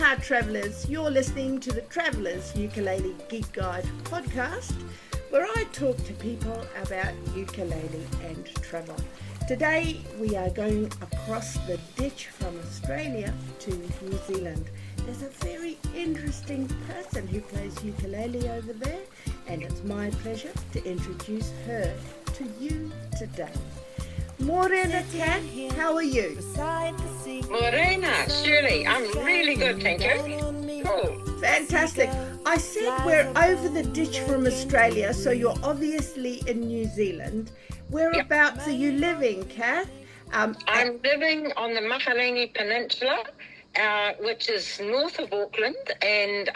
Aloha travellers, you're listening to the Travellers Ukulele Gig Guide podcast, where I talk to people about ukulele and travel. Today we are going across the ditch from Australia to New Zealand. There's a very interesting person who plays ukulele over there, and it's my pleasure to introduce her to you today. Moana, Cath, how are you? Morena, Shirley, I'm really good, thank you. Cool. Fantastic. I said we're over the ditch from Australia, so you're obviously in New Zealand. Whereabouts are you living, Cath? I'm living on the Makariki Peninsula, which is north of Auckland and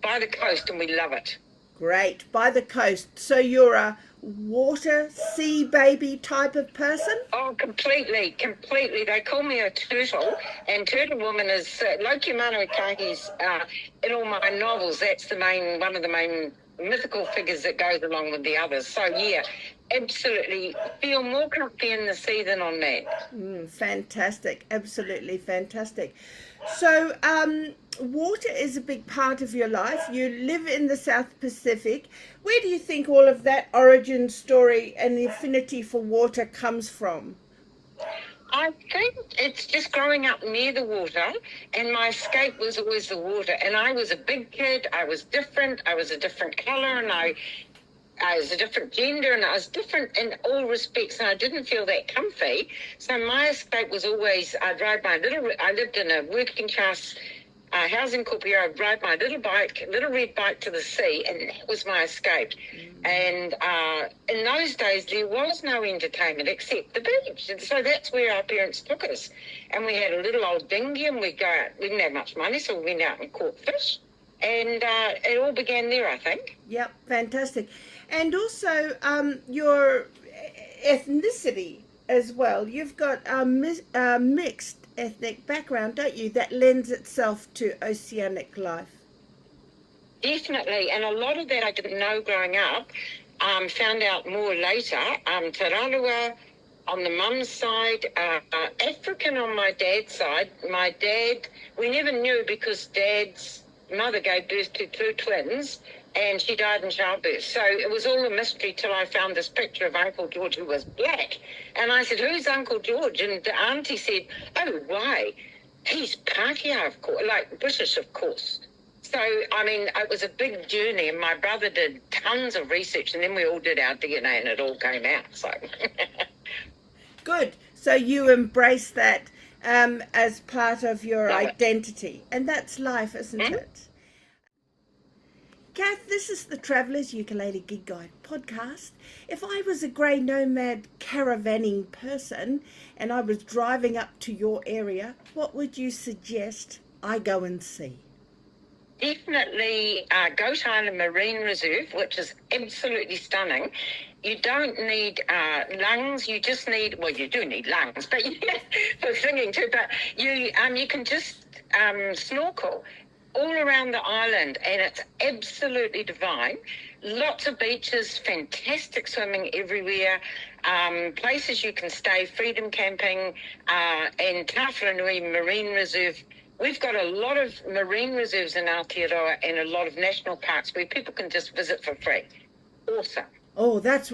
by the coast, and we love it. Great, by the coast. So you're a water, sea baby type of person? Oh, completely. They call me a turtle, and Turtle Woman is, Loki Manuikahi's, in all my novels, that's one of the main mythical figures that goes along with the others. So, yeah, absolutely feel more comfy in the sea than on land. Fantastic, absolutely fantastic. So, water is a big part of your life. You live in the South Pacific. Where do you think all of that origin story and the affinity for water comes from? I think it's just growing up near the water, and my escape was always the water. And I was a big kid, I was different, I was a different colour, and I was a different gender, and I was different in all respects, and I didn't feel that comfy. So my escape was always, I lived in a working class housing corporation. I'd ride my little red bike to the sea, and that was my escape. And in those days, there was no entertainment except the beach. And so that's where our parents took us. And we had a little old dinghy, and we'd go out. We didn't have much money, so we went out and caught fish. And it all began there, I think. Yep, fantastic. And also your ethnicity as well. You've got a mixed ethnic background, don't you, that lends itself to oceanic life? Definitely, and a lot of that I didn't know growing up, found out more later. Te Rarawa on the mum's side, African on my dad's side. My dad, we never knew because Dad's mother gave birth to two twins, and she died in childbirth. So it was all a mystery till I found this picture of Uncle George, who was black. And I said, "Who's Uncle George?" And the auntie said, "Oh, why? He's Pākehā, of course, like British, of course." So, I mean, it was a big journey, and my brother did tons of research, and then we all did our DNA, and it all came out. So, good. So you embrace that as part of your identity, and that's life, isn't it? Cath, this is the Travellers Ukulele Gig Guide podcast. If I was a grey nomad caravanning person and I was driving up to your area, what would you suggest I go and see? Definitely Goat Island Marine Reserve, which is absolutely stunning. You don't need lungs. You just need, well, you do need lungs, but for singing too. But you can just snorkel all around the island, and it's absolutely divine. Lots of beaches, fantastic swimming everywhere, places you can stay, freedom camping, and Tawharanui Marine Reserve. We've got a lot of marine reserves in Aotearoa and a lot of national parks where people can just visit for free. Awesome. Oh, that's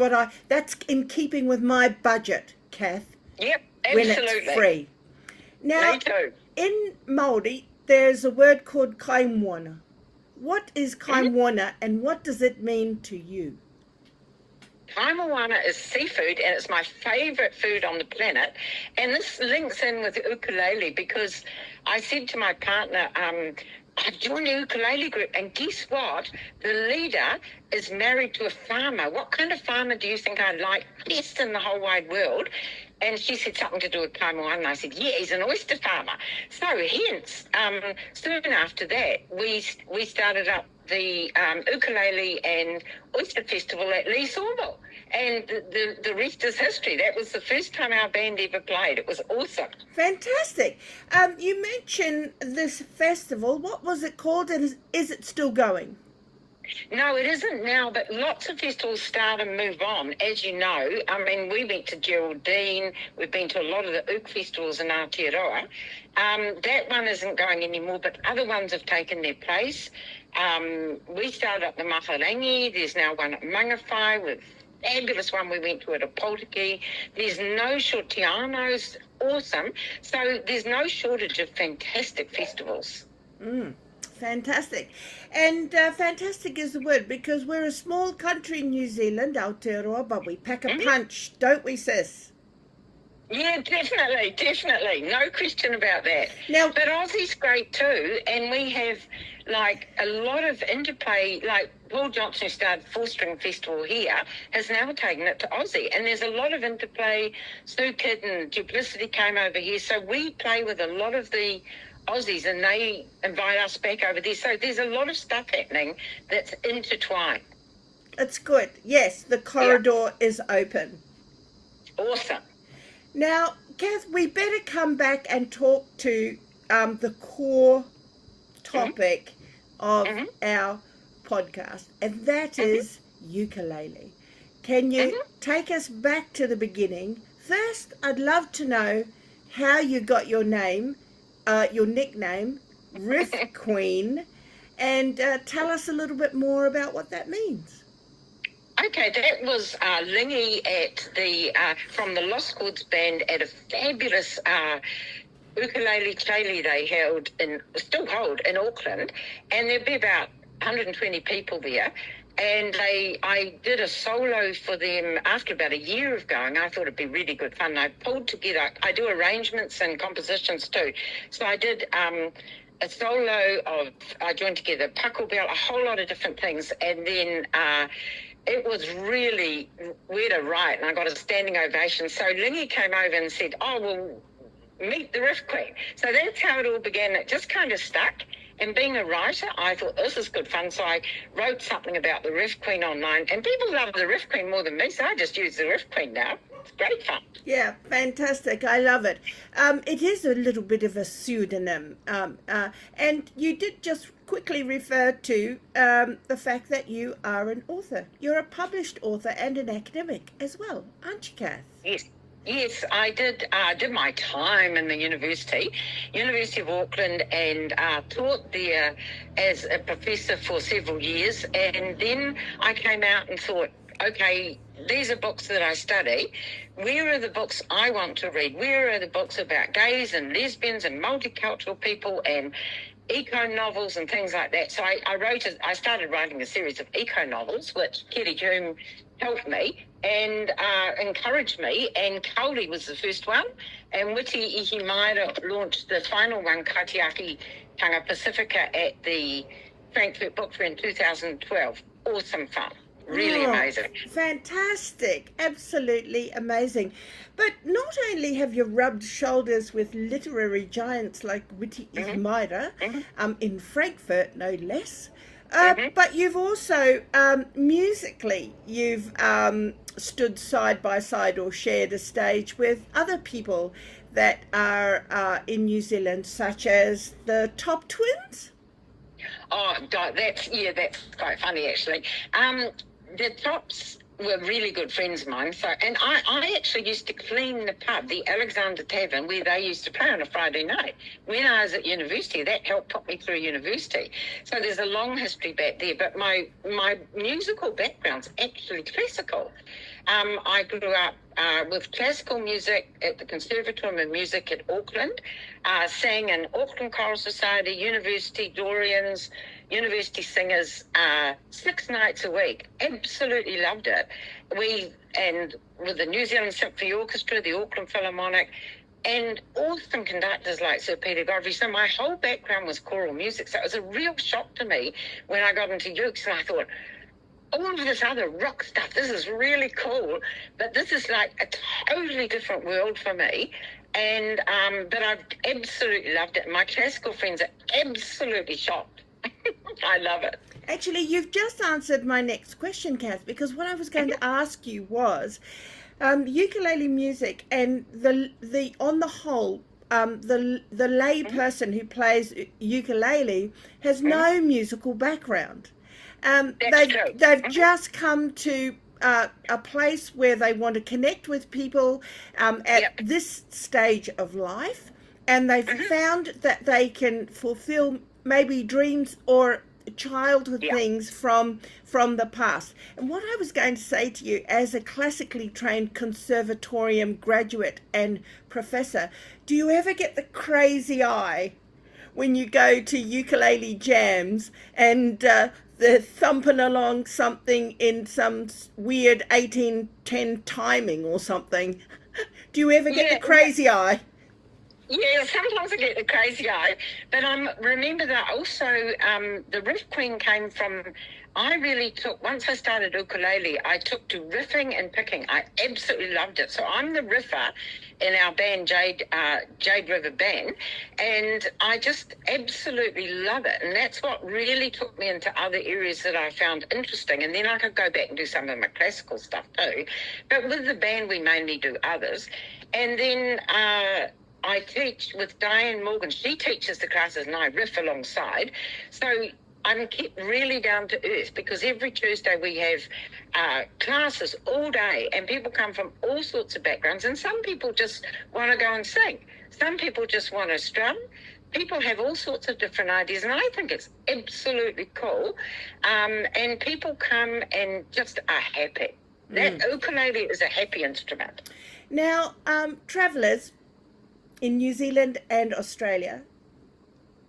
in keeping with my budget, Cath. Yep, absolutely. When it's free. Now, Me too. In Māori, there's a word called kai moana. What is kai moana, and what does it mean to you? Kai moana is seafood, and it's my favourite food on the planet. And this links in with ukulele because I said to my partner, I've joined a ukulele group, and guess what? The leader is married to a farmer. What kind of farmer do you think I like best in the whole wide world? And she said something to do with kai moana, and I said, yeah, he's an oyster farmer. So hence, soon after that, we started up the ukulele and oyster festival at Lee Sawmill. And the rest is history. That was the first time our band ever played. It was awesome. Fantastic. You mentioned this festival. What was it called, and is it still going? No, it isn't now, but lots of festivals start and move on, as you know. I mean, we went to Geraldine, we've been to a lot of the Ook festivals in Aotearoa. That one isn't going anymore, but other ones have taken their place. We started up the Maharangi, there's now one at Mangawhai, with fabulous one we went to at Opotiki. There's no shortage, Tiano's awesome. So there's no shortage of fantastic festivals. Fantastic. And fantastic is the word, because we're a small country in New Zealand, Aotearoa, but we pack a punch, don't we, sis? Yeah, definitely. No question about that. Now, but Aussie's great too, and we have like a lot of interplay. Like Paul Johnson, who started Four String Festival here, has now taken it to Aussie, and there's a lot of interplay. Sue Kidd and Duplicity came over here, so we play with a lot of the Aussies, and they invite us back over there. So there's a lot of stuff happening that's intertwined. It's good. Yes, the corridor is open. Awesome. Now, Cath, we better come back and talk to the core topic of our podcast, and that is ukulele. Can you take us back to the beginning? First, I'd love to know how you got your name, your nickname, Riff Queen, and tell us a little bit more about what that means. Okay, that was Lingy at the from the Lost Chords band at a fabulous ukulele they still hold in Auckland, and there'd be about 120 people there. And I did a solo for them after about a year of going. I thought it'd be really good fun. I pulled together, I do arrangements and compositions too. So I did a solo of, I joined together Puckle Bell, a whole lot of different things. And then it was really, we had a riot, and I got a standing ovation. So Lingy came over and said, oh, well, meet the Riff Queen. So that's how it all began. It just kind of stuck. And being a writer, I thought, this is good fun. So I wrote something about the Riff Queen online. And people love the Riff Queen more than me, so I just use the Riff Queen now. It's great fun. Yeah, fantastic. I love it. It is a little bit of a pseudonym. And you did just quickly refer to the fact that you are an author. You're a published author and an academic as well, aren't you, Cath? Yes, I did my time in the University of Auckland, and taught there as a professor for several years. And then I came out and thought, okay, these are books that I study. Where are the books I want to read? Where are the books about gays and lesbians and multicultural people and eco-novels and things like that? So I started writing a series of eco-novels, which Kitty Hume helped me and encouraged me, and Kauri was the first one, and Witi Ihimaera launched the final one, Katiaki Tanga Pacifica, at the Frankfurt Book Fair in 2012. Awesome fun. Really amazing. Fantastic. Absolutely amazing. But not only have you rubbed shoulders with literary giants like Witi Ihimaera, in Frankfurt, no less, but you've also, musically, you've stood side by side or shared a stage with other people that are in New Zealand, such as the Top Twins. Oh, God, that's quite funny, actually. The Tops were really good friends of mine. So, and I actually used to clean the pub, the Alexander Tavern, where they used to play on a Friday night. When I was at university, that helped put me through university. So there's a long history back there. But my musical background's actually classical. I grew up with classical music at the Conservatorium of Music at Auckland, sang in Auckland Choral Society, University Dorians, University Singers, 6 nights a week. Absolutely loved it. And with the New Zealand Symphony Orchestra, the Auckland Philharmonic, and awesome conductors like Sir Peter Godfrey. So my whole background was choral music. So it was a real shock to me when I got into ukes, and I thought, all of this other rock stuff, this is really cool, but this is like a totally different world for me. And but I've absolutely loved it. My classical friends are absolutely shocked. I love it. Actually, you've just answered my next question, Cath, because what I was going to ask you was ukulele music and the on the whole, the lay person who plays ukulele has no musical background. That's true. They've just come to a place where they want to connect with people at this stage of life, and they've found that they can fulfill maybe dreams or childhood things from the past. And what I was going to say to you, as a classically trained conservatorium graduate and professor, do you ever get the crazy eye when you go to ukulele jams and they're thumping along something in some weird 1810 timing or something? Do you ever get the crazy eye? Yeah, sometimes I get the crazy eye, but remember that also the Riff Queen came from, I really took, once I started ukulele, I took to riffing and picking. I absolutely loved it. So I'm the riffer in our band, Jade River Band, and I just absolutely love it. And that's what really took me into other areas that I found interesting. And then I could go back and do some of my classical stuff too. But with the band, we mainly do others. And then I teach with Diane Morgan. She teaches the classes and I riff alongside. So I'm kept really down to earth, because every Tuesday we have classes all day and people come from all sorts of backgrounds, and some people just want to go and sing. Some people just want to strum. People have all sorts of different ideas, and I think it's absolutely cool. And people come and just are happy. That ukulele is a happy instrument. Now, travellers in New Zealand and Australia,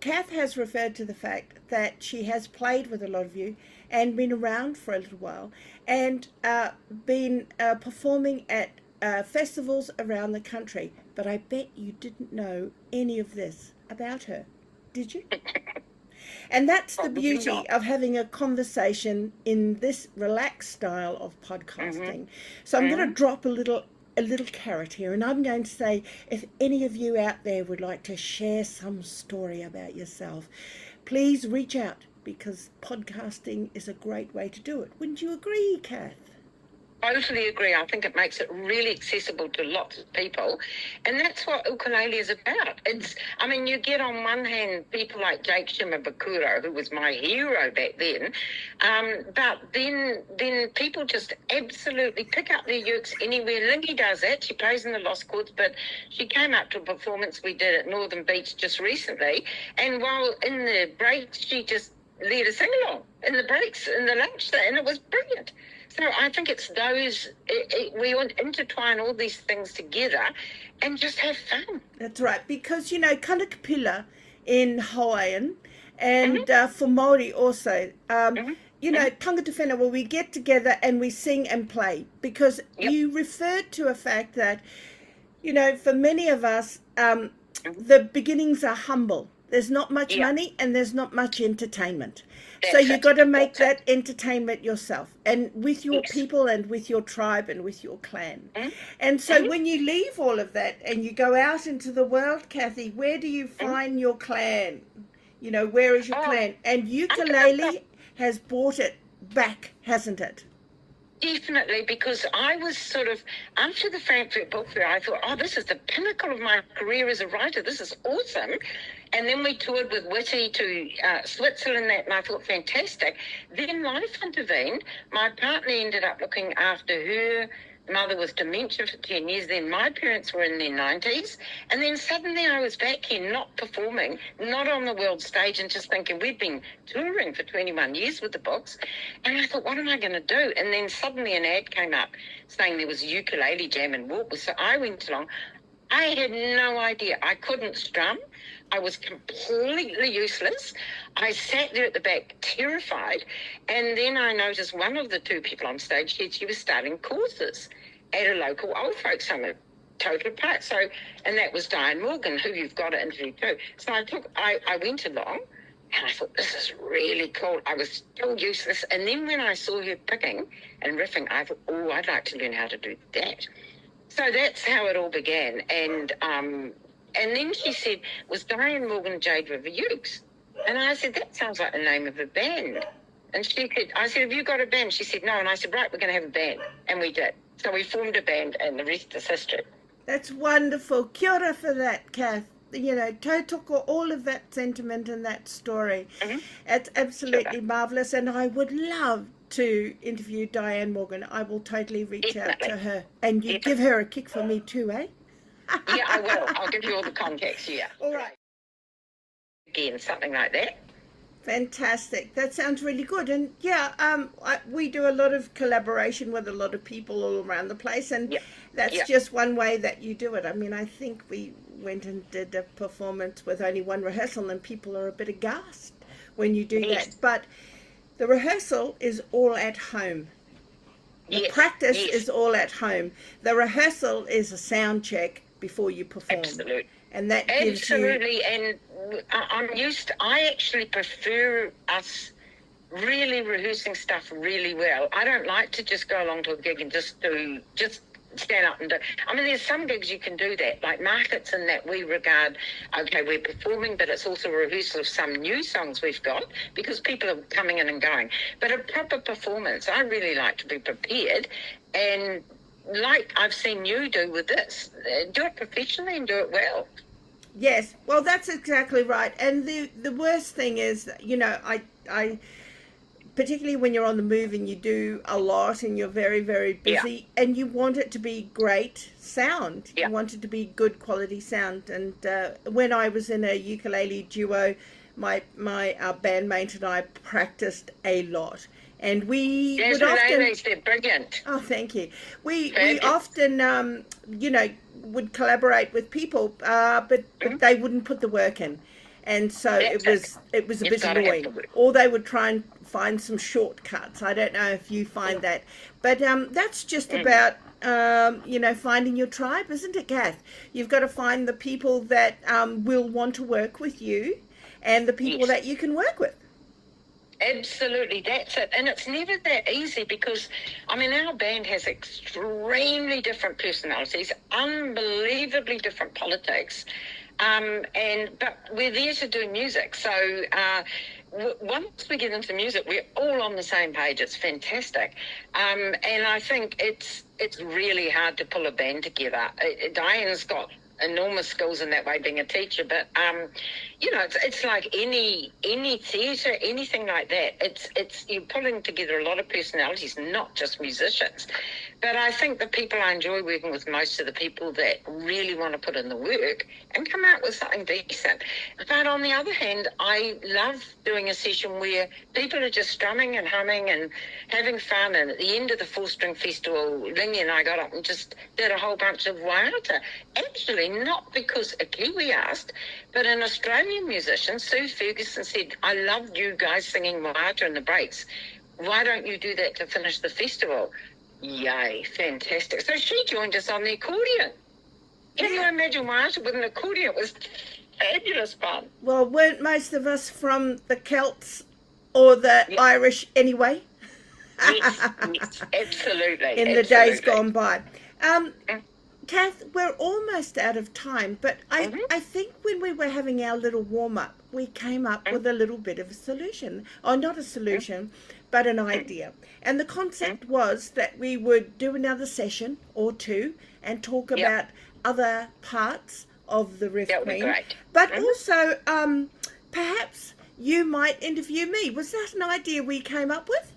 Cath has referred to the fact that she has played with a lot of you and been around for a little while and been performing at festivals around the country. But I bet you didn't know any of this about her, did you? And that's the beauty of having a conversation in this relaxed style of podcasting. So I'm going to drop a little carrot here, and I'm going to say, if any of you out there would like to share some story about yourself, please reach out, because podcasting is a great way to do it. Wouldn't you agree, Cath? Totally agree. I think it makes it really accessible to lots of people, and that's what ukulele is about. You get on one hand people like Jake Shimabukuro, who was my hero back then, but then people just absolutely pick up their ukes anywhere. Lingy does that. She plays in the Lost Chords, but she came up to a performance we did at Northern Beach just recently, and while in the breaks she just led a sing-along in the breaks, in the lunch, and it was brilliant. So I think it's those, we intertwine all these things together and just have fun. That's right, because, Kanakapila in Hawaiian and for Māori also, tangata whenua, where we get together and we sing and play, because you referred to a fact that, for many of us, the beginnings are humble. There's not much money and there's not much entertainment. So you've got to make that entertainment yourself, and with your people and with your tribe and with your clan. And so when you leave all of that and you go out into the world, Cathie, where do you find your clan? Where is your clan? And ukulele has brought it back, hasn't it? Definitely, because I was sort of, after the Frankfurt Book Fair, I thought, this is the pinnacle of my career as a writer. This is awesome. And then we toured with Whitty to Switzerland, and I thought, fantastic. Then life intervened. My partner ended up looking after her mother with dementia for 10 years. Then my parents were in their 90s. And then suddenly I was back here, not performing, not on the world stage, and just thinking, we'd been touring for 21 years with the books. And I thought, what am I going to do? And then suddenly an ad came up saying there was a ukulele jam in Wartburg. So I went along. I had no idea. I couldn't strum. I was completely useless. I sat there at the back terrified, and then I noticed one of the two people on stage said she was starting courses at a local old folks home at Total Park. So, and that was Diane Morgan, who you've got to interview too. So I went along, and I thought, this is really cool. I was still useless, and then when I saw her picking and riffing, I thought, I'd like to learn how to do that. So that's how it all began, and then she said, was Diane Morgan Jade River Ukes? And I said, that sounds like the name of a band. And I said, have you got a band? She said, no. And I said, right, we're going to have a band. And we did. So we formed a band, and the rest is history. That's wonderful. Kia ora for that, Cath. tautoko, all of that sentiment and that story. Mm-hmm. It's absolutely Sure. marvelous, and I would love to interview Diane Morgan. I will totally reach out Definitely. to her, and you Definitely. give her a kick for me too, eh? Yeah, I will. I'll give you all the contacts, yeah. All right. Again, something like that. Fantastic. That sounds really good. And yeah, we do a lot of collaboration with a lot of people all around the place, and Yeah. that's Yeah. just one way that you do it. I mean, I think we went and did a performance with only one rehearsal, and people are a bit aghast when you do Yes. that. But the rehearsal is all at home. The Yes. practice Yes. is all at home. The rehearsal is a sound check before you perform. Absolutely. And that gives you... Absolutely, and I actually prefer us really rehearsing stuff really well. I don't like to just go along to a gig and just stand up and do. I mean, there's some gigs you can do that, like markets and that we regard, okay, we're performing, but it's also a rehearsal of some new songs we've got because people are coming in and going. But a proper performance, I really like to be prepared, and like I've seen you do with this, do it professionally and do it well. Yes, well, that's exactly right. And the worst thing is, I particularly when you're on the move and you do a lot and you're very, very busy, and you want it to be great sound. Yeah. You want it to be good quality sound. And when I was in a ukulele duo, our bandmate and I practiced a lot. And we would often... They're brilliant. Oh, thank you. We often, would collaborate with people, but they wouldn't put the work in. And so it was a bit annoying. Or they would try and find some shortcuts. I don't know if you find that. But that's just about, finding your tribe, isn't it, Cath? You've got to find the people that will want to work with you and the people that you can work with. Absolutely, that's it. And it's never that easy because, I mean, our band has extremely different personalities, unbelievably different politics, but we're there to do music. So once we get into music, we're all on the same page. It's fantastic. And I think it's really hard to pull a band together. Diane's got enormous skills in that way, being a teacher, but it's like any theatre, anything like that. It's you're pulling together a lot of personalities, not just musicians. But I think the people I enjoy working with most are the people that really want to put in the work and come out with something decent. But on the other hand, I love doing a session where people are just strumming and humming and having fun. And at the end of the four-string festival, Lingy and I got up and just did a whole bunch of waiata. Actually, not because a Kiwi asked, but an Australian musician, Sue Ferguson, said, I loved you guys singing waiata in the breaks. Why don't you do that to finish the festival? Yay, fantastic. So she joined us on the accordion. Can you imagine waiata with an accordion? It was fabulous fun. Well, weren't most of us from the Celts or the Irish anyway? Yes, absolutely. In the days gone by. Cath, we're almost out of time, but I think when we were having our little warm-up, we came up with a little bit of a solution. Or not a solution, but an idea. And the concept was that we would do another session or two and talk about other parts of the Riff Queen. That would be great. But also, perhaps you might interview me. Was that an idea we came up with?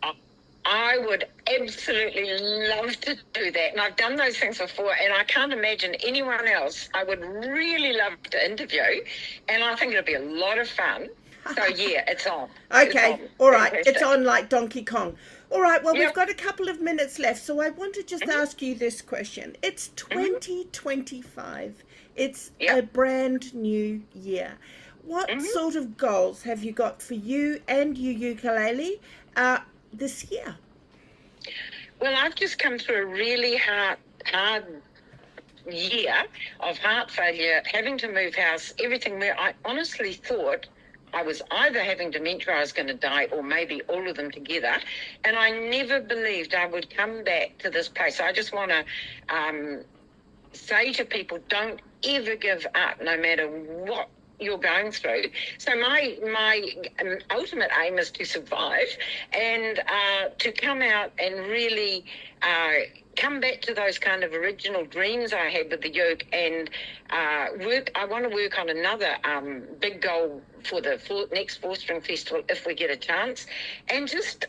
I would absolutely love to do that. And I've done those things before, and I can't imagine anyone else I would really love to interview. And I think it'll be a lot of fun. So, yeah, it's on. Okay, it's on. all right. Fantastic. It's on like Donkey Kong. All right, well, we've got a couple of minutes left, so I want to just ask you this question. It's 2025. It's a brand new year. What sort of goals have you got for you and your ukulele this year? Well, I've just come through a really hard year of heart failure, having to move house, everything where I honestly thought I was either having dementia, I was going to die, or maybe all of them together. And I never believed I would come back to this place. I just want to say to people, don't ever give up, no matter what you're going through. So my ultimate aim is to survive and to come out and really come back to those kind of original dreams I had with the uke and work. I want to work on another big goal for the next four-string festival if we get a chance, and just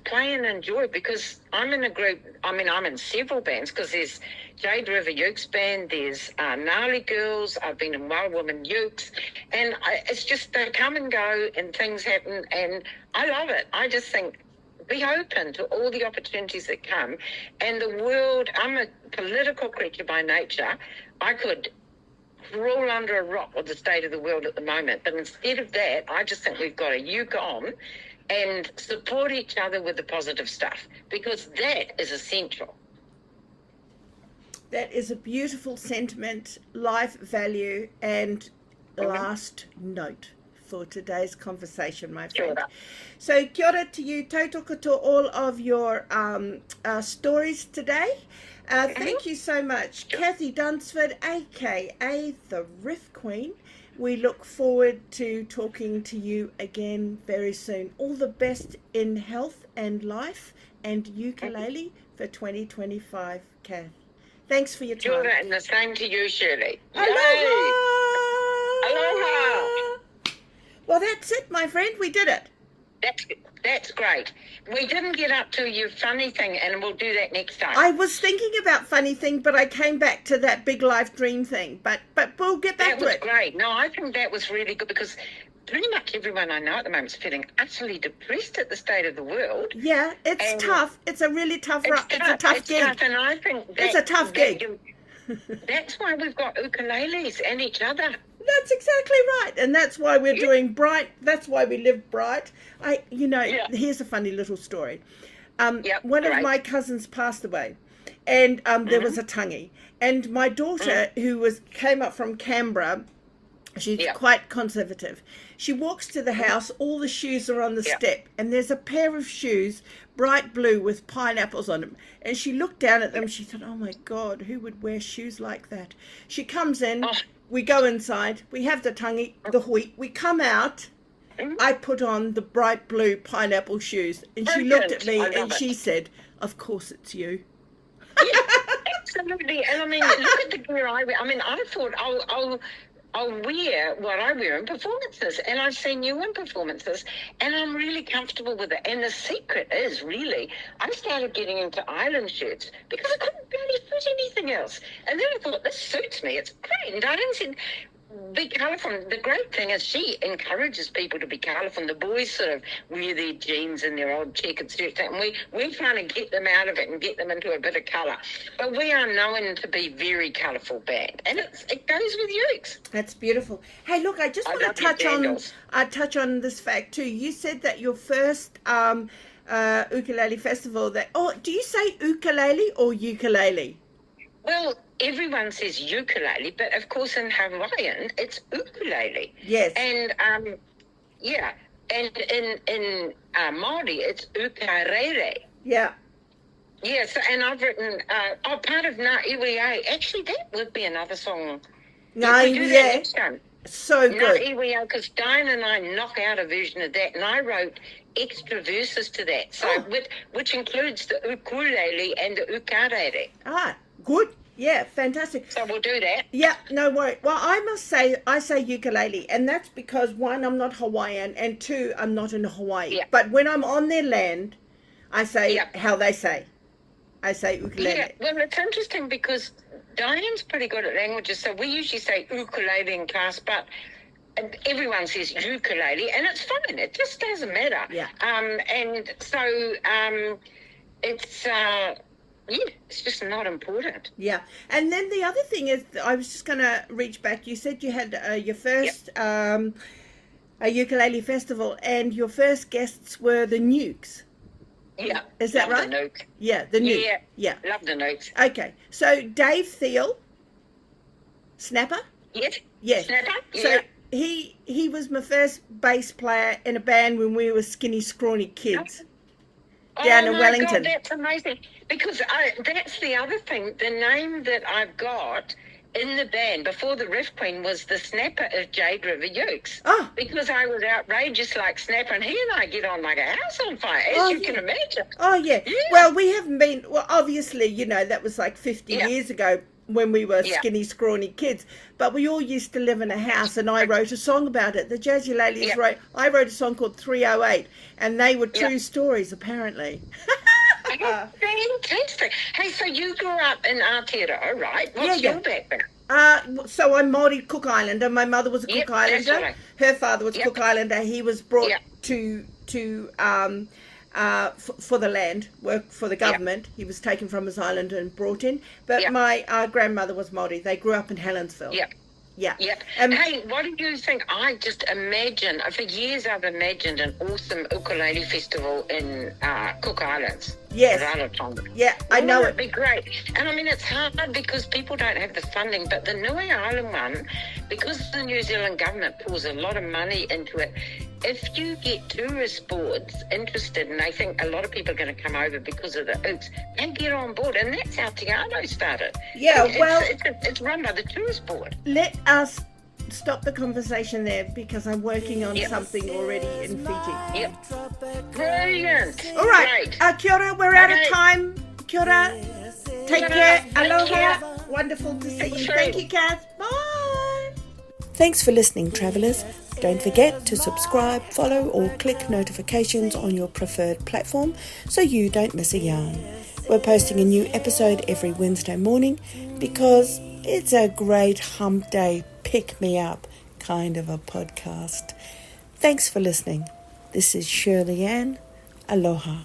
play and enjoy, because I'm in a group. I mean, I'm in several bands, because there's Jade River Ukes Band, there's Gnarly Girls, I've been in Wild Woman Ukes, and it's just they come and go and things happen, and I love it. I just think be open to all the opportunities that come, and the world. I'm a political creature by nature. I could crawl under a rock with the state of the world at the moment, but instead of that, I just think we've got to uke on and support each other with the positive stuff, because that is essential. That is a beautiful sentiment, life value, and last note for today's conversation, my friend. Kia ora. So kia ora to you, tautoko to all of your stories today. Thank you so much, Cathie Dunsford, aka the Riff Queen. We look forward to talking to you again very soon. All the best in health and life and ukulele for 2025, Cath. Thanks for your time. Kia ora, and the same to you, Shirley. Aloha! Aloha! Well, that's it, my friend. We did it. That's great. We didn't get up to your funny thing, and we'll do that next time. I was thinking about funny thing, but I came back to that big life dream thing. But we'll get back to it. That was great. No, I think that was really good, because pretty much everyone I know at the moment is feeling utterly depressed at the state of the world. Yeah, it's tough. It's a really tough. It's a tough gig. Tough, and I think it's a tough gig. That's why we've got ukuleles and each other. That's exactly right, and that's why we're doing bright. That's why we live bright. Here's a funny little story. One of my cousins passed away, and there was a tangi, and my daughter, who came up from Canberra, she's quite conservative. She walks to the house. All the shoes are on the step, and there's a pair of shoes, bright blue with pineapples on them. And she looked down at them. She thought, "Oh my God, who would wear shoes like that?" She comes in. We go inside, we have the tangi, the hui, we come out, I put on the bright blue pineapple shoes, and she looked at me and she said, "Of course it's you." Yeah, absolutely. And I mean, look at the gear I wear. I mean, I thought I'll wear what I wear in performances, and I've seen you in performances, and I'm really comfortable with it. And the secret is really, I started getting into island shirts because I couldn't barely fit anything else. And then I thought, this suits me. It's great. And I didn't see be colourful. The great thing is she encourages people to be colourful. The boys sort of wear their jeans and their old checkered shirts, and we're trying to get them out of it and get them into a bit of colour. But we are known to be very colourful band, and it goes with ukes. That's beautiful. Hey, look, I just want to touch on this fact too. You said that your first ukulele festival. Do you say ukulele or ukulele? Well, everyone says ukulele, but of course in Hawaiian it's ukulele. Yes. And and in Māori it's ukarere. Yeah. Yes, and I've written part of Na Iwi. Actually, that would be another song. Na Iwi. So good. Na Iwi, because Diane and I knock out a version of that, and I wrote extra verses to that. So which includes the ukulele and the ukarere. Ah, good. Yeah, fantastic. So we'll do that. Yeah, no worry. Well, I must say, I say ukulele, and that's because, one, I'm not Hawaiian, and two, I'm not in Hawaii. Yeah. But when I'm on their land, I say how they say. I say ukulele. Yeah, well, it's interesting because Diane's pretty good at languages, so we usually say ukulele in class, but everyone says ukulele, and it's fine. It just doesn't matter. Yeah. And so it's... it's just not important. Yeah. And then the other thing is, I was just going to reach back. You said you had your first a ukulele festival, and your first guests were the Nukes. Yeah. Is that right? The Nukes. Yeah, the Nukes. Yeah. Love the Nukes. Okay. So Dave Thiel, Snapper? Yes. Yes. Snapper? So he was my first bass player in a band when we were skinny, scrawny kids. Down in Wellington. God, that's amazing. Because that's the other thing. The name that I've got in the band before the Riff Queen was the snapper of Jade River Ukes. Oh. Because I was outrageous like snapper, and he and I get on like a house on fire, as you can imagine. Oh, yeah. Well, we haven't been, obviously, you know, that was like 50 years ago when we were skinny, scrawny kids. But we all used to live in a house, and I wrote a song about it. The Jazzy Ladies I wrote a song called 308, and they were true stories, apparently. Fantastic. Hey, so you grew up in Aotearoa, right? What's your background? So I'm Māori Cook Islander. My mother was a Cook Islander. Right. Her father was Cook Islander. He was brought to for the land, work for the government. He was taken from his island and brought in. But my grandmother was Māori. They grew up in Helensville. Yeah. Hey, what do you think? I just imagine, for years I've imagined an awesome ukulele festival in Cook Islands. Yes. Yeah, I know it. It'd be great. And I mean, it's hard because people don't have the funding, but the Niue Island one, because the New Zealand government pours a lot of money into it, if you get tourist boards interested, and they think a lot of people are going to come over because of the ooks, they get on board, and that's how Te Anau started. Yeah, it's run by the tourist board. Let us stop the conversation there, because I'm working on something already in Fiji. Brilliant. All right. Kia ora, we're out of time. Kia ora. Take care. Aloha. Wonderful to see you. Thank you, Cath. Bye. Thanks for listening, travellers. Don't forget to subscribe, follow, or click notifications on your preferred platform so you don't miss a yarn. We're posting a new episode every Wednesday morning because it's a great hump day, pick-me-up kind of a podcast. Thanks for listening. This is Shirley Ann. Aloha.